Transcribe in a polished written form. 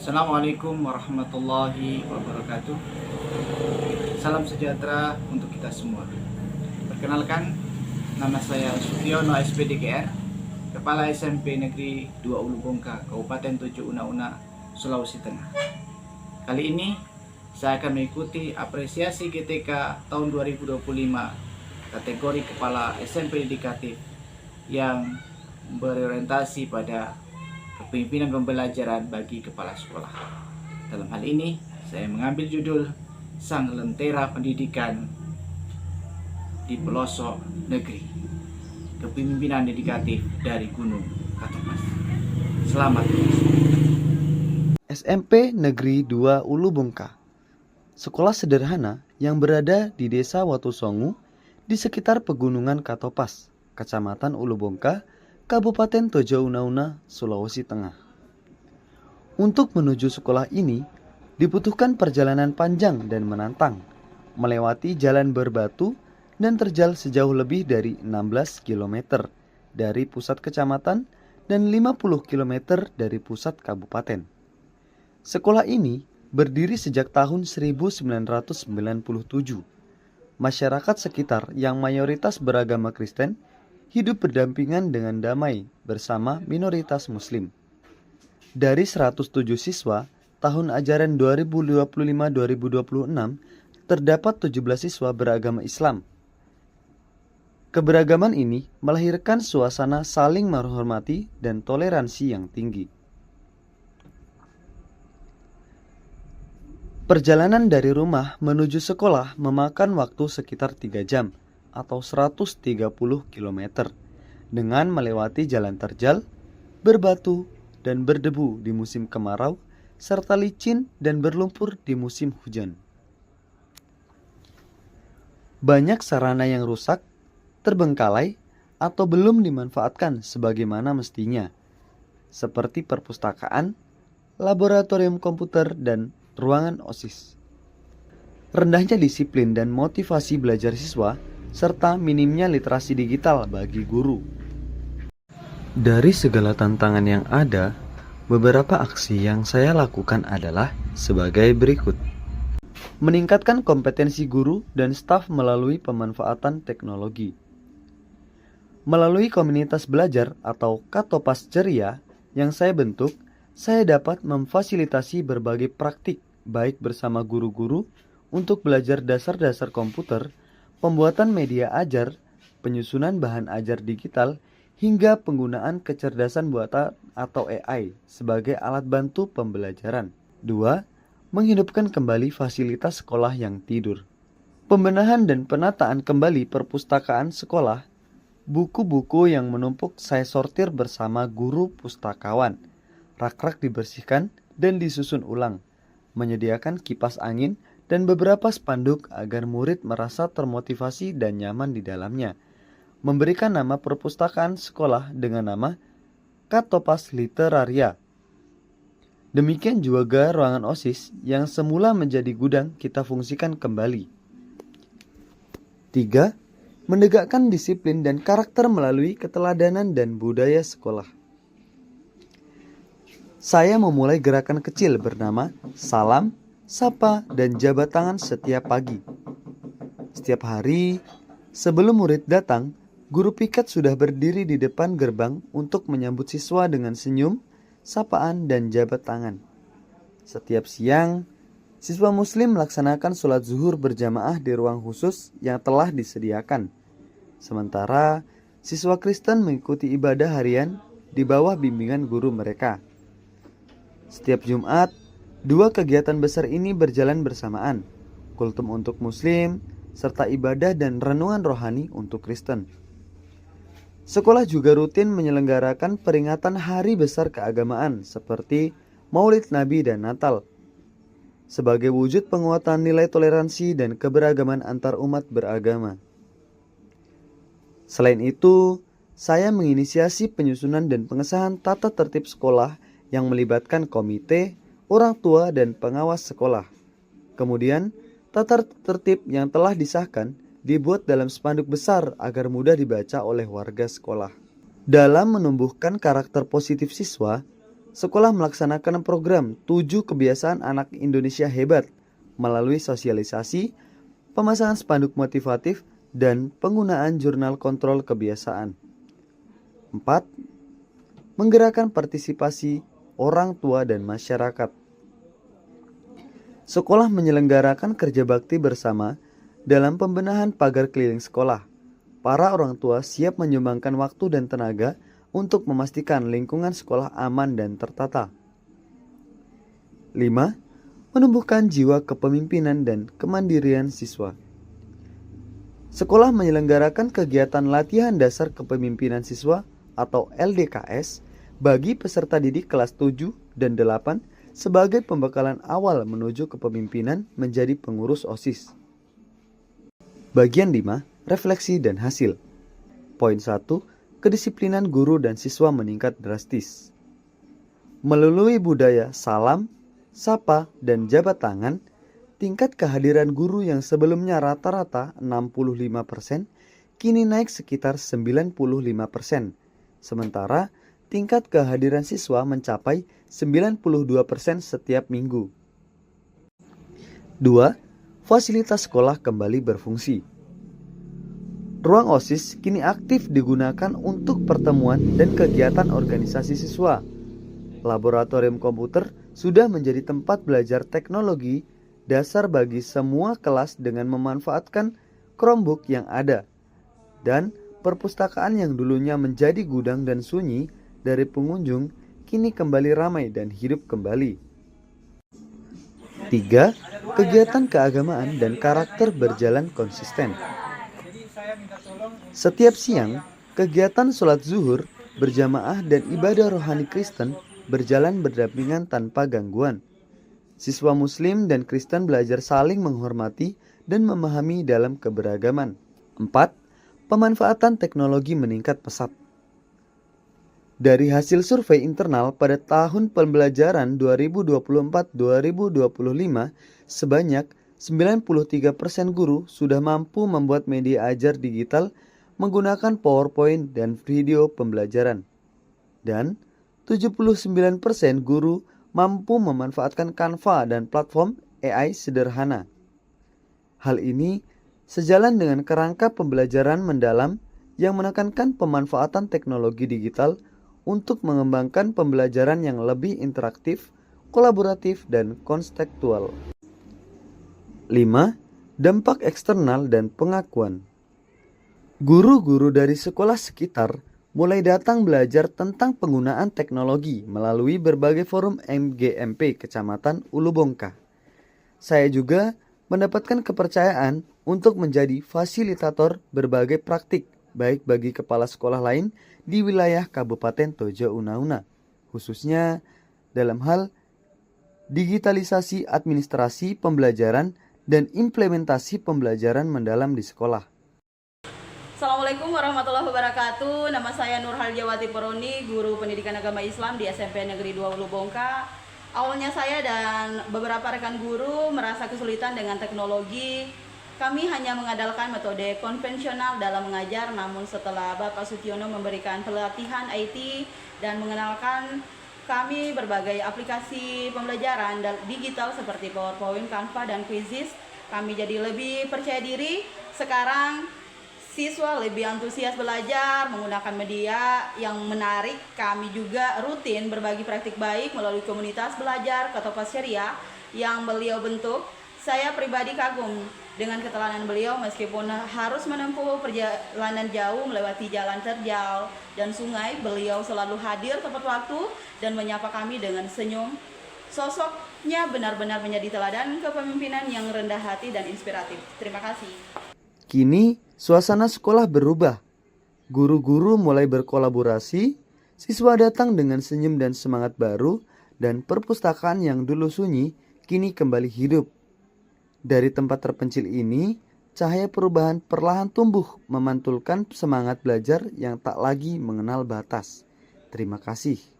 Assalamualaikum warahmatullahi wabarakatuh. Salam sejahtera untuk kita semua. Perkenalkan, nama saya Sutiono SPDKR, Kepala SMP Negeri 2 Ulu Bongka, Kabupaten Tojo Una-Una, Sulawesi Tengah. Kali ini saya akan mengikuti apresiasi GTK tahun 2025 kategori Kepala SMP Dedikatif yang berorientasi pada kepemimpinan pembelajaran bagi kepala sekolah. Dalam hal ini, saya mengambil judul Sang Lentera Pendidikan di Pelosok Negeri, Kepemimpinan Dedikatif dari Gunung Katopas. Selamat. SMP Negeri 2 Ulu Bongka, sekolah sederhana yang berada di Desa Watusongu di sekitar Pegunungan Katopas, Kecamatan Ulu Bongka, Kabupaten Tojo Una-Una, Sulawesi Tengah. Untuk menuju sekolah ini dibutuhkan perjalanan panjang dan menantang, melewati jalan berbatu dan terjal sejauh lebih dari 16 km dari pusat kecamatan dan 50 km dari pusat kabupaten. Sekolah ini berdiri sejak tahun 1997. Masyarakat sekitar yang mayoritas beragama Kristen hidup berdampingan dengan damai bersama minoritas Muslim. Dari 107 siswa, tahun ajaran 2025-2026 terdapat 17 siswa beragama Islam. Keberagaman ini melahirkan suasana saling menghormati dan toleransi yang tinggi. Perjalanan dari rumah menuju sekolah memakan waktu sekitar 3 jam atau 130 km dengan melewati jalan terjal, berbatu, dan berdebu di musim kemarau, serta licin dan berlumpur di musim hujan. Banyak sarana yang rusak, terbengkalai, atau belum dimanfaatkan sebagaimana mestinya, seperti perpustakaan, laboratorium komputer, dan ruangan OSIS. Rendahnya disiplin dan motivasi belajar siswa, serta minimnya literasi digital bagi guru. Dari segala tantangan yang ada, beberapa aksi yang saya lakukan adalah sebagai berikut. Meningkatkan kompetensi guru dan staf melalui pemanfaatan teknologi. Melalui komunitas belajar atau Katopas Ceria yang saya bentuk, saya dapat memfasilitasi berbagai praktik baik bersama guru-guru untuk belajar dasar-dasar komputer, pembuatan media ajar, penyusunan bahan ajar digital, hingga penggunaan kecerdasan buatan atau AI sebagai alat bantu pembelajaran. 2. Menghidupkan kembali fasilitas sekolah yang tidur. Pembenahan dan penataan kembali perpustakaan sekolah. Buku-buku yang menumpuk saya sortir bersama guru pustakawan. Rak-rak dibersihkan dan disusun ulang. Menyediakan kipas angin dan beberapa spanduk agar murid merasa termotivasi dan nyaman di dalamnya. Memberikan nama perpustakaan sekolah dengan nama Katopas Literaria. Demikian juga ruangan OSIS yang semula menjadi gudang kita fungsikan kembali. 3. Menegakkan disiplin dan karakter melalui keteladanan dan budaya sekolah. Saya memulai gerakan kecil bernama Salam, Sapa, dan Jabat Tangan setiap pagi. Setiap hari, sebelum murid datang, guru piket sudah berdiri di depan gerbang untuk menyambut siswa dengan senyum, sapaan, dan jabat tangan. Setiap siang, siswa muslim melaksanakan sholat zuhur berjamaah di ruang khusus yang telah disediakan. Sementara, siswa Kristen mengikuti ibadah harian di bawah bimbingan guru mereka. Setiap Jumat, 2 kegiatan besar ini berjalan bersamaan, kultum untuk muslim, serta ibadah dan renungan rohani untuk Kristen. Sekolah juga rutin menyelenggarakan peringatan hari besar keagamaan seperti Maulid Nabi dan Natal, sebagai wujud penguatan nilai toleransi dan keberagaman antar umat beragama. Selain itu, saya menginisiasi penyusunan dan pengesahan tata tertib sekolah yang melibatkan komite, orang tua, dan pengawas sekolah. Kemudian, tata tertib yang telah disahkan dibuat dalam spanduk besar agar mudah dibaca oleh warga sekolah. Dalam menumbuhkan karakter positif siswa, sekolah melaksanakan program 7 kebiasaan anak Indonesia hebat melalui sosialisasi, pemasangan spanduk motivatif, dan penggunaan jurnal kontrol kebiasaan. 4. Menggerakkan partisipasi orang tua dan masyarakat. Sekolah menyelenggarakan kerja bakti bersama dalam pembenahan pagar keliling sekolah. Para orang tua siap menyumbangkan waktu dan tenaga untuk memastikan lingkungan sekolah aman dan tertata. 5. Menumbuhkan jiwa kepemimpinan dan kemandirian siswa. Sekolah menyelenggarakan kegiatan latihan dasar kepemimpinan siswa atau LDKS bagi peserta didik kelas 7 dan 8 sebagai pembekalan awal menuju kepemimpinan menjadi pengurus OSIS. Bagian 5, refleksi dan hasil. Poin 1, kedisiplinan guru dan siswa meningkat drastis. Melalui budaya salam, sapa, dan jabat tangan, tingkat kehadiran guru yang sebelumnya rata-rata 65% kini naik sekitar 95%. Sementara tingkat kehadiran siswa mencapai 92% setiap minggu. 2. Fasilitas sekolah kembali berfungsi. Ruang OSIS kini aktif digunakan untuk pertemuan dan kegiatan organisasi siswa. Laboratorium komputer sudah menjadi tempat belajar teknologi dasar bagi semua kelas dengan memanfaatkan Chromebook yang ada. Dan perpustakaan yang dulunya menjadi gudang dan sunyi dari pengunjung kini kembali ramai dan hidup kembali. 3. Kegiatan keagamaan dan karakter berjalan konsisten. Setiap siang, kegiatan sholat zuhur, berjamaah dan ibadah rohani Kristen berjalan berdampingan tanpa gangguan. Siswa Muslim dan Kristen belajar saling menghormati dan memahami dalam keberagaman. 4. Pemanfaatan teknologi meningkat pesat. Dari hasil survei internal pada tahun pembelajaran 2024-2025, sebanyak 93% guru sudah mampu membuat media ajar digital menggunakan PowerPoint dan video pembelajaran. Dan 79% guru mampu memanfaatkan Canva dan platform AI sederhana. Hal ini sejalan dengan kerangka pembelajaran mendalam yang menekankan pemanfaatan teknologi digital untuk mengembangkan pembelajaran yang lebih interaktif, kolaboratif, dan konstekstual. 5. Dampak eksternal dan pengakuan. Guru-guru dari sekolah sekitar mulai datang belajar tentang penggunaan teknologi melalui berbagai forum MGMP Kecamatan Ulu Bongka. Saya juga mendapatkan kepercayaan untuk menjadi fasilitator berbagai praktik baik bagi kepala sekolah lain di wilayah Kabupaten Tojo Una-Una, khususnya dalam hal digitalisasi administrasi pembelajaran dan implementasi pembelajaran mendalam di sekolah. Assalamualaikum warahmatullahi wabarakatuh. Nama saya Nurhaljawati Poroni, guru pendidikan agama Islam di SMP Negeri 2 Ulu Bongka. Awalnya saya dan beberapa rekan guru merasa kesulitan dengan teknologi. Kami hanya mengandalkan metode konvensional dalam mengajar, namun setelah Bapak Sutyono memberikan pelatihan IT dan mengenalkan kami berbagai aplikasi pembelajaran digital seperti PowerPoint, Canva, dan Quizizz, kami jadi lebih percaya diri. Sekarang siswa lebih antusias belajar menggunakan media yang menarik. Kami juga rutin berbagi praktik baik melalui komunitas belajar Katopas Syariah yang beliau bentuk. Saya pribadi kagum dengan keteladan beliau meskipun harus menempuh perjalanan jauh melewati jalan terjal dan sungai. Beliau selalu hadir tepat waktu dan menyapa kami dengan senyum. Sosoknya benar-benar menjadi teladan kepemimpinan yang rendah hati dan inspiratif. Terima kasih. Kini suasana sekolah berubah. Guru-guru mulai berkolaborasi, siswa datang dengan senyum dan semangat baru, dan perpustakaan yang dulu sunyi kini kembali hidup. Dari tempat terpencil ini, cahaya perubahan perlahan tumbuh memantulkan semangat belajar yang tak lagi mengenal batas. Terima kasih.